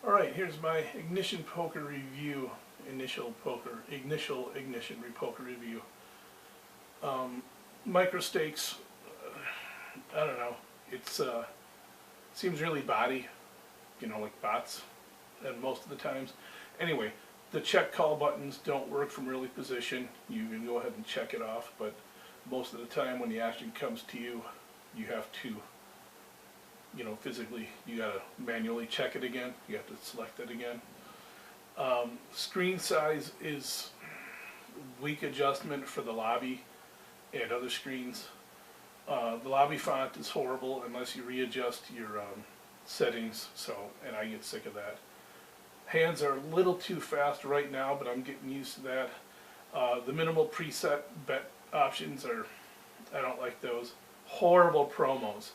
Alright, here's my ignition poker review, initial ignition poker review. Micro stakes, I don't know, it's seems really body, like bots, and most of the times. Anyway, the check call buttons don't work from early position. You can go ahead and check it off, but most of the time when the action comes to you, you have to physically, you gotta manually check it again. You have to select it again. Screen size is weak adjustment for the lobby and other screens. The lobby font is horrible unless you readjust your settings, and I get sick of that. Hands are a little too fast right now, but I'm getting used to that. The minimal preset bet options I don't like those. Horrible promos.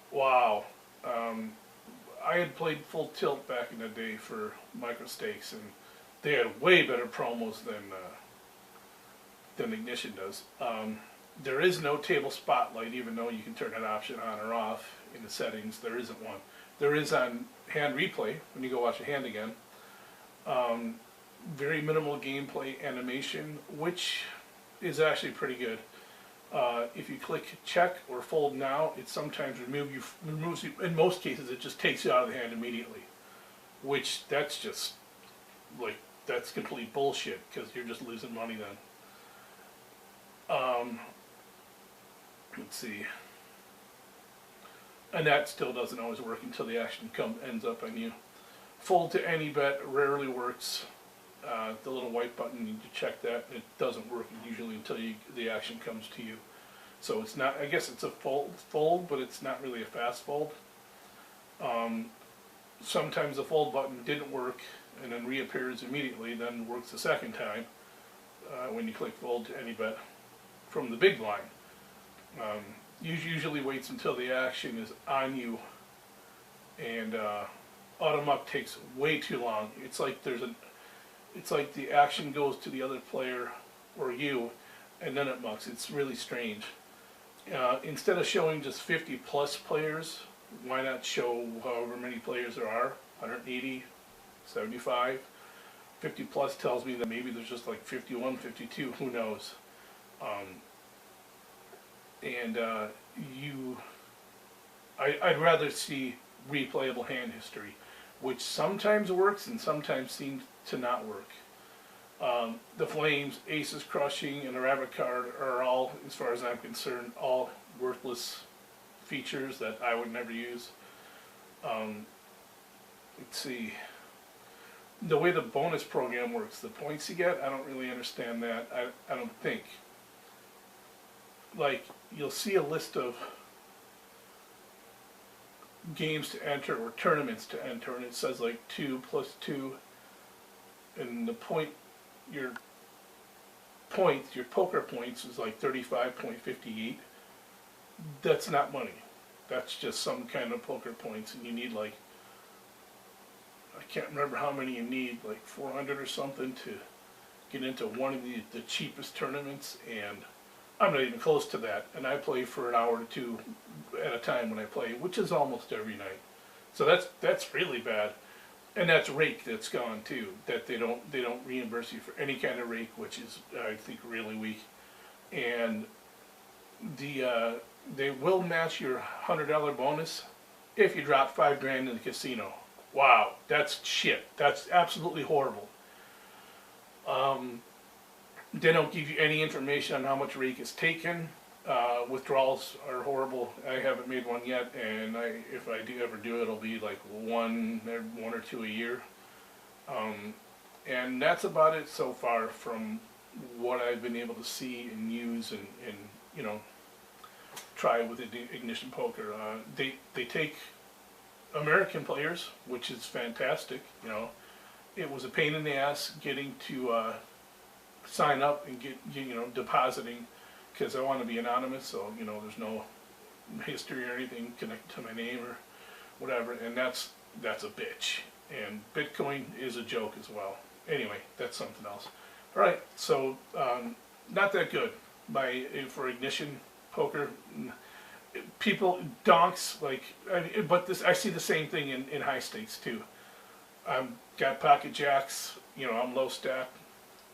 Wow. I had played full tilt back in the day for micro stakes, and they had way better promos than Ignition does. There is no table spotlight, even though you can turn that option on or off in the settings. There isn't one. There is on hand replay when you go watch a hand again. Very minimal gameplay animation, which is actually pretty good. If you click check or fold now, it sometimes removes you. In most cases, it just takes you out of the hand immediately, which that's just that's complete bullshit because you're just losing money then. Let's see, and that still doesn't always work until the action ends up on you. Fold to any bet rarely works. The little white button, you need to check that. It doesn't work usually until the action comes to you. So it's not, I guess it's a fold, but it's not really a fast fold. Sometimes the fold button didn't work and then reappears immediately, then works the second time when you click fold to any bet from the big blind. Usually waits until the action is on you, and autumn up takes way too long. It's like it's like the action goes to the other player or you, and then it mucks. It's really strange. Instead of showing just 50 plus players, why not show however many players there are? 180, 75. 50 plus tells me that maybe there's just like 51, 52, who knows. I'd rather see replayable hand history, which sometimes works and sometimes seems to not work. The flames, aces crushing, and the rabbit card are all, as far as I'm concerned, all worthless features that I would never use. Let's see. The way the bonus program works, the points you get, I don't really understand that. I don't think. Like, you'll see a list of games to enter or tournaments to enter, and it says like 2 plus 2, and your poker points is like 35.58. That's not money. That's just some kind of poker points, and you need like, I can't remember how many you need, like 400 or something to get into one of the cheapest tournaments, and I'm not even close to that, and I play for an hour or two at a time when I play, which is almost every night. So that's really bad, and that's rake that's gone too. That they don't reimburse you for any kind of rake, which is, I think, really weak. And they will match your $100 bonus if you drop $5,000 in the casino. Wow, that's shit. That's absolutely horrible. They don't give you any information on how much rake is taken. Withdrawals are horrible. I haven't made one yet, and if I do ever do it, it'll be like one or two a year. And that's about it so far from what I've been able to see and use and try with Ignition Poker. They take American players, which is fantastic. It was a pain in the ass getting to sign up and get depositing, because I want to be anonymous, so there's no history or anything connected to my name or whatever, and that's a bitch. And Bitcoin is a joke as well. Anyway, that's something else. All right, so not that good for Ignition Poker. People donks but I see the same thing in high stakes too. I'm got pocket jacks, I'm low stack,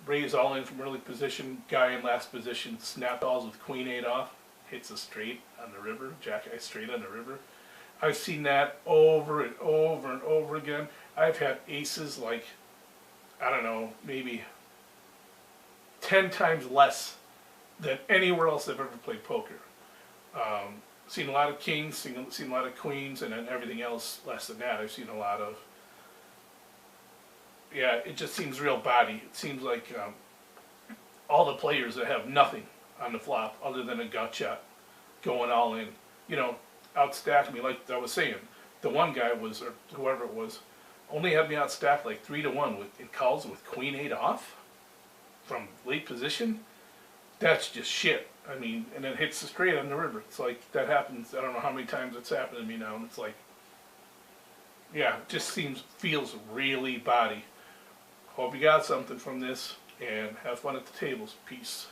raise all in from early position, guy in last position, snap balls with queen eight off, hits a straight on the river, jack eye straight on the river. I've seen that over and over and over again. I've had aces like, I don't know, maybe 10 times less than anywhere else I've ever played poker. Seen a lot of kings, seen a lot of queens, and then everything else less than that. I've seen a lot of, yeah, it just seems real body. It seems like all the players that have nothing on the flop other than a gut shot going all in, outstacked me. Like I was saying, the one guy was, or whoever it was, only had me outstacked like 3-1 in calls with queen eight off from late position. That's just shit. I mean, and then hits the straight on the river. It's like, that happens, I don't know how many times it's happened to me now, and it's like, yeah, it just feels really body. Hope you got something from this, and have fun at the tables. Peace.